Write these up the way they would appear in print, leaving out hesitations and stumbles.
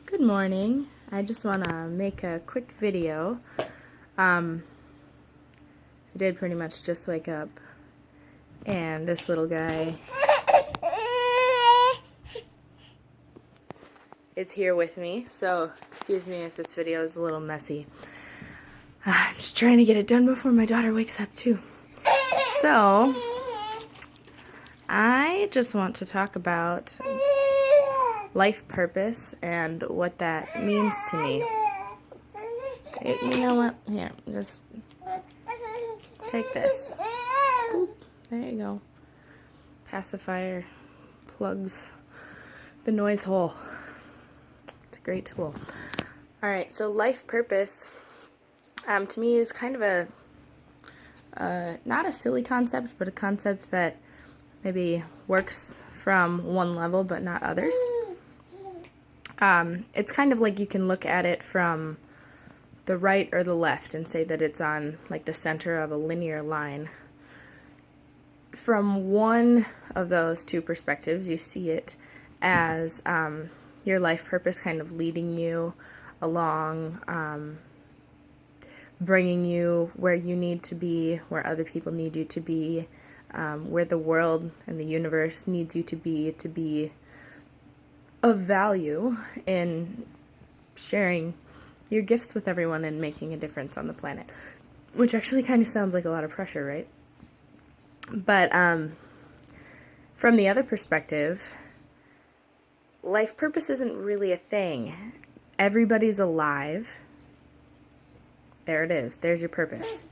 Good morning. I just want to make a quick video. I did pretty much just wake up, and this little guy is here with me, so excuse me if this video is a little messy. I'm just trying to get it done before my daughter wakes up too. So, I just want to talk about life purpose and what that means to me. You know what? Here, just take this. Boop. There you go. Pacifier plugs the noise hole. It's a great tool. Alright, so life purpose to me is kind of a not a silly concept, but a concept that maybe works from one level but not others. It's kind of like you can look at it from the right or the left and say that it's on like the center of a linear line. From one of those two perspectives, you see it as your life purpose kind of leading you along, bringing you where you need to be, where other people need you to be, where the world and the universe needs you to be of value in sharing your gifts with everyone and making a difference on the planet. Which actually kind of sounds like a lot of pressure, right? But from the other perspective, life purpose isn't really a thing. Everybody's alive. There it is. There's your purpose.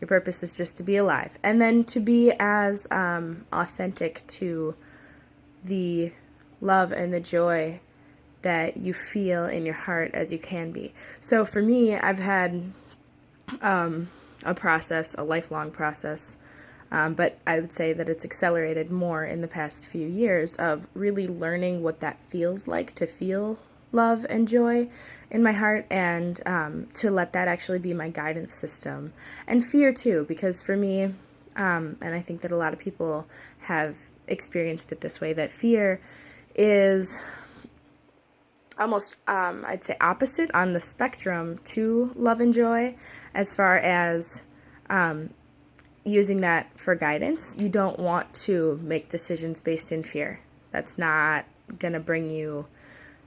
Your purpose is just to be alive. And then to be as authentic to the love and the joy that you feel in your heart as you can be. So for me, I've had a process, a lifelong process, but I would say that it's accelerated more in the past few years of really learning what that feels like to feel love and joy in my heart, and to let that actually be my guidance system. And fear too, because for me, and I think that a lot of people have experienced it this way, that fear is almost, I'd say, opposite on the spectrum to love and joy, as far as using that for guidance. You don't want to make decisions based in fear. That's not going to bring you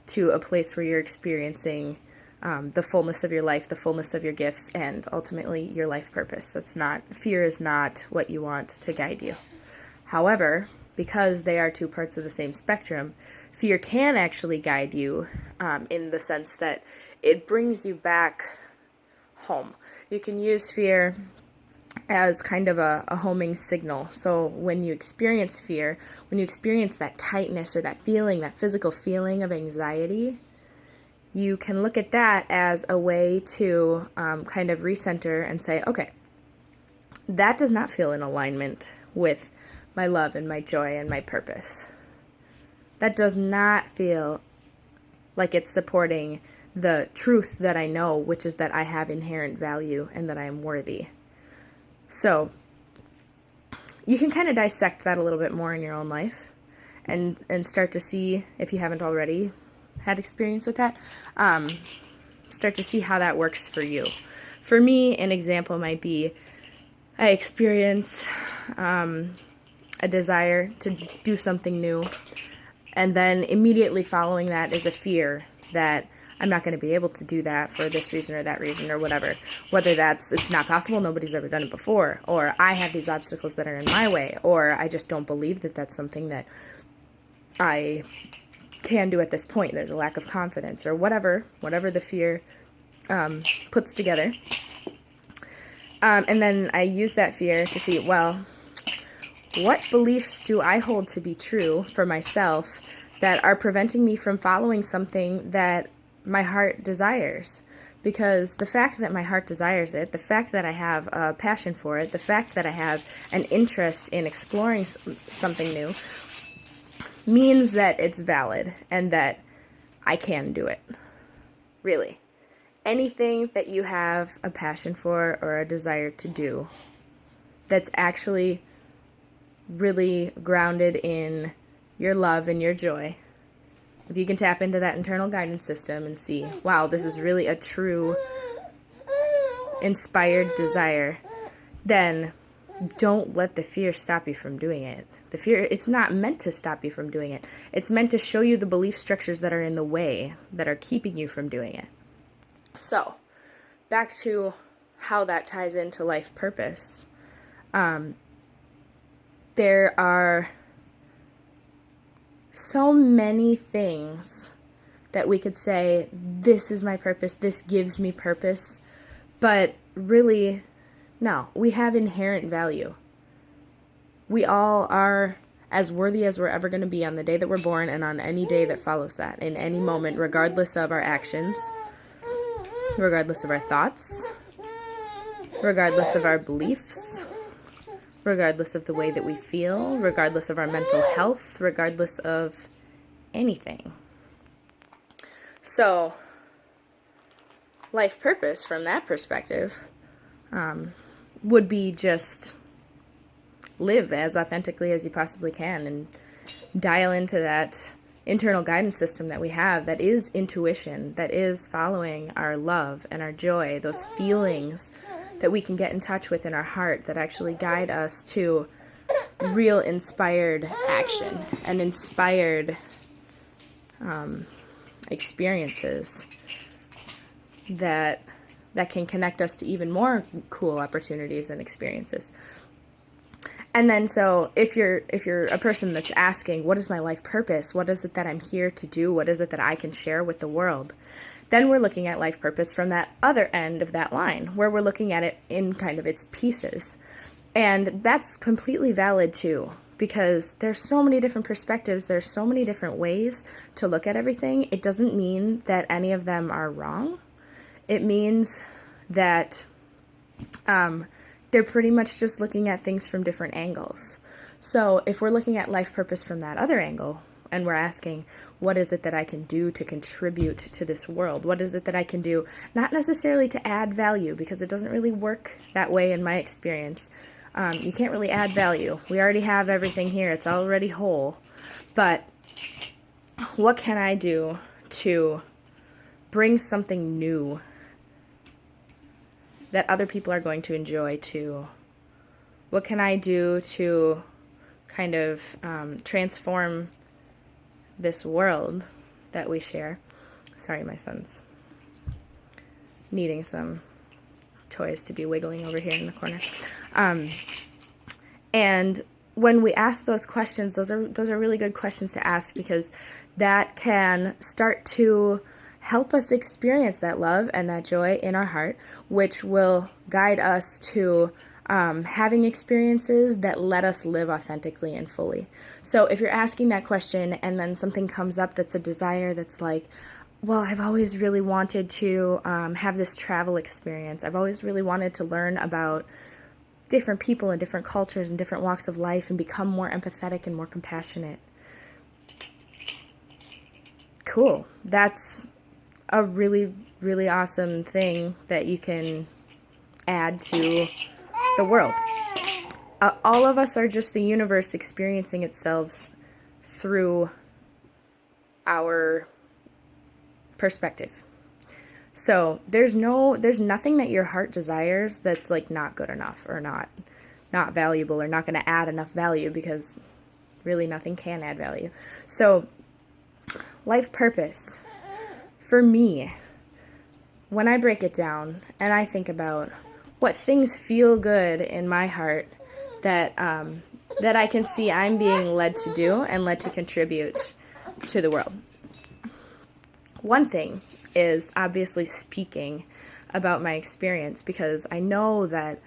to a place where you're experiencing the fullness of your life, the fullness of your gifts, and ultimately your life purpose. Fear is not what you want to guide you. However, because they are two parts of the same spectrum, fear can actually guide you in the sense that it brings you back home. You can use fear as kind of a homing signal. So when you experience fear, when you experience that tightness or that feeling, that physical feeling of anxiety, you can look at that as a way to kind of recenter and say, okay, that does not feel in alignment with my love and my joy and my purpose. That does not feel like it's supporting the truth that I know, which is that I have inherent value and that I am worthy. So you can kind of dissect that a little bit more in your own life and start to see, if you haven't already had experience with that, start to see how that works for you. For me, an example might be I experience a desire to do something new, and then immediately following that is a fear that I'm not going to be able to do that for this reason or that reason or whatever. Whether that's it's not possible, nobody's ever done it before, or I have these obstacles that are in my way, or I just don't believe that that's something that I can do at this point. There's a lack of confidence, or whatever the fear puts together. And then I use that fear to see, well, what beliefs do I hold to be true for myself that are preventing me from following something that my heart desires? Because the fact that my heart desires it, the fact that I have a passion for it, the fact that I have an interest in exploring something new means that it's valid and that I can do it. Really. Anything that you have a passion for or a desire to do that's actually really grounded in your love and your joy if you can tap into that internal guidance system and see, wow, this is really a true inspired desire, then don't let the fear stop you from doing it. The fear, it's not meant to stop you from doing it. It's meant to show you the belief structures that are in the way, that are keeping you from doing it. So, back to how that ties into life purpose. There are so many things that we could say, this is my purpose, this gives me purpose, but really, no, we have inherent value. We all are as worthy as we're ever going to be on the day that we're born and on any day that follows that, in any moment, regardless of our actions, regardless of our thoughts, regardless of our beliefs, regardless of the way that we feel, regardless of our mental health, regardless of anything. So, life purpose from that perspective would be just live as authentically as you possibly can and dial into that internal guidance system that we have, that is intuition, that is following our love and our joy, those feelings that we can get in touch with in our heart that actually guide us to real inspired action and inspired experiences that can connect us to even more cool opportunities and experiences. And then so if you're a person that's asking, what is my life purpose? What is it that I'm here to do? What is it that I can share with the world? Then we're looking at life purpose from that other end of that line, where we're looking at it in kind of its pieces. And that's completely valid too, because there's so many different perspectives, there's so many different ways to look at everything. It doesn't mean that any of them are wrong. It means that they're pretty much just looking at things from different angles. So if we're looking at life purpose from that other angle, and we're asking, what is it that I can do to contribute to this world? What is it that I can do, not necessarily to add value, because it doesn't really work that way in my experience. You can't really add value. We already have everything here. It's already whole. But what can I do to bring something new that other people are going to enjoy too? What can I do to kind of transform this world that we share? Sorry, my son's needing some toys to be wiggling over here in the corner. And when we ask those questions, those are really good questions to ask, because that can start to help us experience that love and that joy in our heart, which will guide us to having experiences that let us live authentically and fully. So if you're asking that question and then something comes up that's a desire that's like, well, I've always really wanted to have this travel experience. I've always really wanted to learn about different people and different cultures and different walks of life and become more empathetic and more compassionate. Cool. That's a really, really awesome thing that you can add to the world. All of us are just the universe experiencing itself through our perspective. So there's nothing that your heart desires that's like not good enough or not valuable or not going to add enough value, because really nothing can add value. So life purpose, for me, when I break it down and I think about what things feel good in my heart that I can see I'm being led to do and led to contribute to the world. One thing is obviously speaking about my experience, because I know that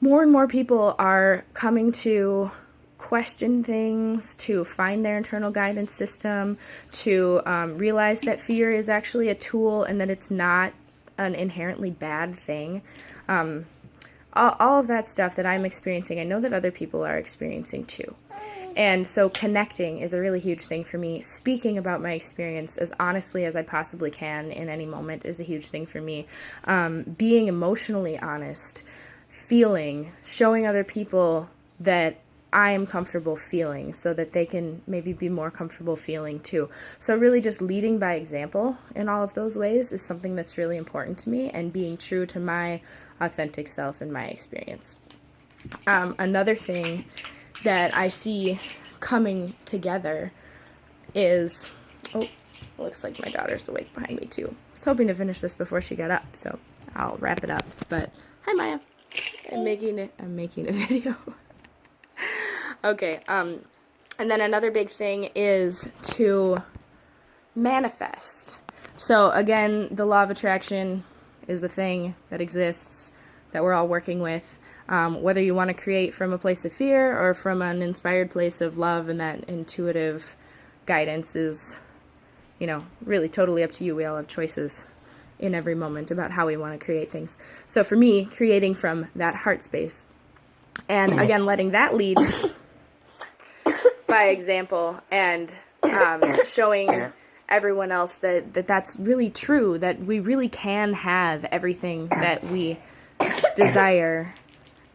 more and more people are coming to question things, to find their internal guidance system, to realize that fear is actually a tool and that it's not an inherently bad thing. All of that stuff that I'm experiencing, I know that other people are experiencing too. And so connecting is a really huge thing for me. Speaking about my experience as honestly as I possibly can in any moment is a huge thing for me. Being emotionally honest, feeling, showing other people that I am comfortable feeling so that they can maybe be more comfortable feeling too. So really just leading by example in all of those ways is something that's really important to me, and being true to my authentic self and my experience. Another thing that I see coming together is, oh, looks like my daughter's awake behind me too. I was hoping to finish this before she got up, so I'll wrap it up. But hi, Maya. I'm making a video. Okay, and then another big thing is to manifest. So again, the law of attraction is the thing that exists that we're all working with. Whether you want to create from a place of fear or from an inspired place of love and that intuitive guidance is, really totally up to you. We all have choices in every moment about how we want to create things. So for me, creating from that heart space, and again, letting that lead by example, and showing everyone else that that's really true, that we really can have everything that we desire.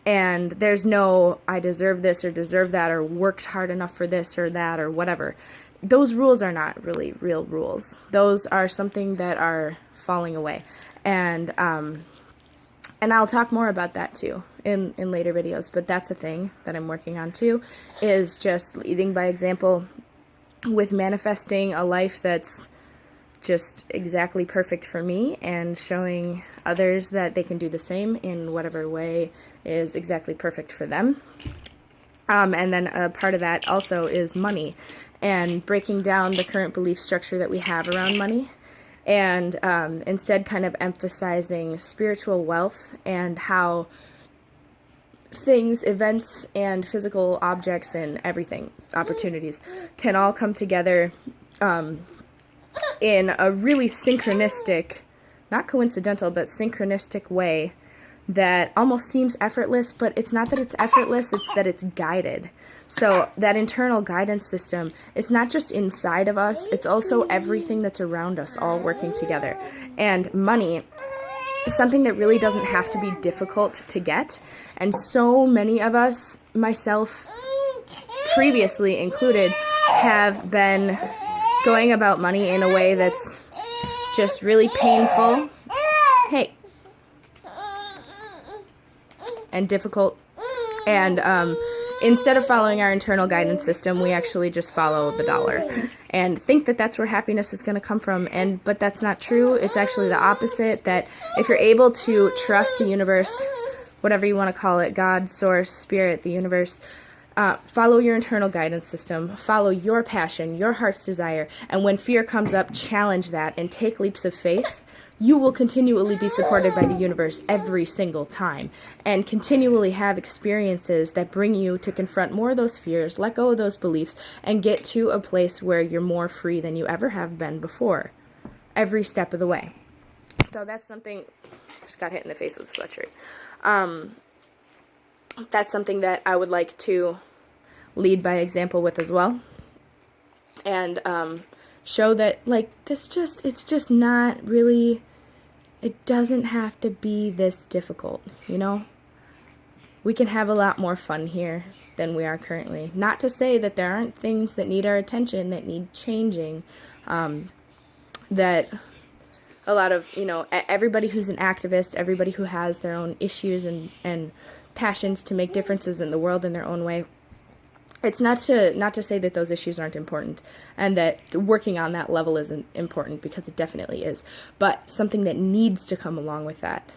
And there's no, I deserve this or deserve that or worked hard enough for this or that or whatever. Those rules are not really real rules. Those are something that are falling away. And I'll talk more about that too in later videos. But that's a thing that I'm working on too, is just leading by example with manifesting a life that's just exactly perfect for me, and showing others that they can do the same in whatever way is exactly perfect for them. And then a part of that also is money, and breaking down the current belief structure that we have around money, and instead kind of emphasizing spiritual wealth and how things, events, and physical objects and everything, opportunities, can all come together in a really synchronistic, not coincidental, but synchronistic way that almost seems effortless, but it's not that it's effortless, it's that it's guided. So that internal guidance system, it's not just inside of us, it's also everything that's around us all working together. And money is something that really doesn't have to be difficult to get. And so many of us, myself previously included, have been going about money in a way that's just really painful. Hey. And difficult. And instead of following our internal guidance system, we actually just follow the dollar and think that that's where happiness is going to come from. But that's not true. It's actually the opposite. That if you're able to trust the universe, whatever you want to call it, God, source, spirit, the universe, follow your internal guidance system, follow your passion, your heart's desire, and when fear comes up, challenge that and take leaps of faith. You will continually be supported by the universe every single time, and continually have experiences that bring you to confront more of those fears, let go of those beliefs, and get to a place where you're more free than you ever have been before, every step of the way. So that's something, just got hit in the face with a sweatshirt. That's something that I would like to lead by example with as well, and show that, like, it's just not really, it doesn't have to be this difficult, We can have a lot more fun here than we are currently. Not to say that there aren't things that need our attention, that need changing, that a lot of, everybody who's an activist, everybody who has their own issues and passions to make differences in the world in their own way, it's not to say that those issues aren't important and that working on that level isn't important, because it definitely is. But something that needs to come along with that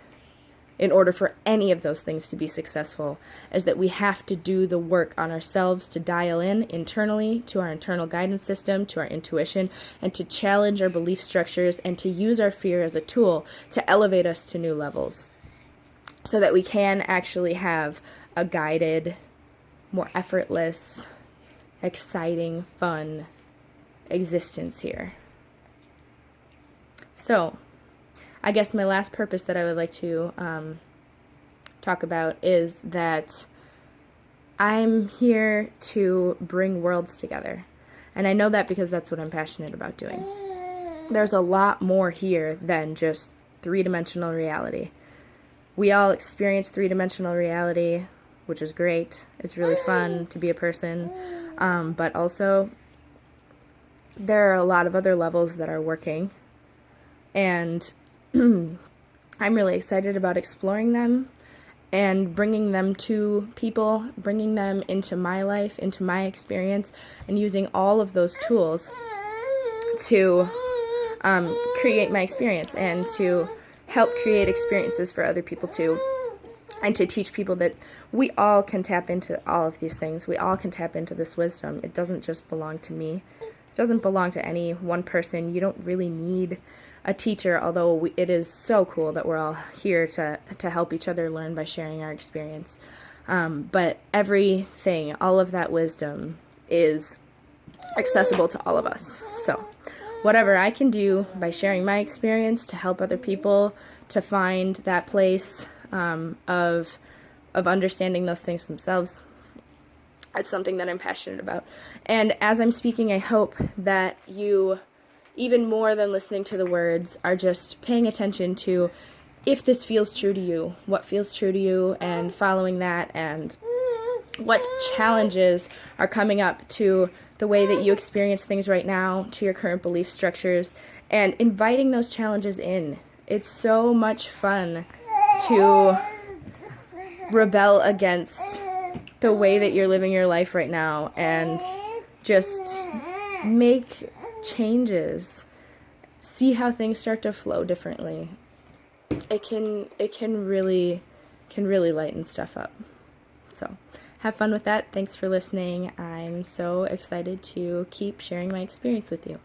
in order for any of those things to be successful is that we have to do the work on ourselves to dial in internally to our internal guidance system, to our intuition, and to challenge our belief structures and to use our fear as a tool to elevate us to new levels so that we can actually have a guided, more effortless, exciting, fun existence here. So, I guess my last purpose that I would like to talk about is that I'm here to bring worlds together. And I know that because that's what I'm passionate about doing. There's a lot more here than just three-dimensional reality. We all experience three-dimensional reality which is great. It's really fun to be a person. But also, there are a lot of other levels that are working. And I'm really excited about exploring them and bringing them to people, bringing them into my life, into my experience, and using all of those tools to create my experience and to help create experiences for other people too, and to teach people that we all can tap into all of these things. We all can tap into this wisdom. It doesn't just belong to me. It doesn't belong to any one person. You don't really need a teacher, although it is so cool that we're all here to help each other learn by sharing our experience. But everything, all of that wisdom is accessible to all of us. So whatever I can do by sharing my experience to help other people to find that place of understanding those things themselves, it's something that I'm passionate about. And as I'm speaking, I hope that you, even more than listening to the words, are just paying attention to if this feels true to you, what feels true to you, and following that, and what challenges are coming up to the way that you experience things right now, to your current belief structures, and inviting those challenges in. It's so much fun to rebel against the way that you're living your life right now and just make changes. See how things start to flow differently. It can really lighten stuff up. So have fun with that. Thanks for listening. I'm so excited to keep sharing my experience with you.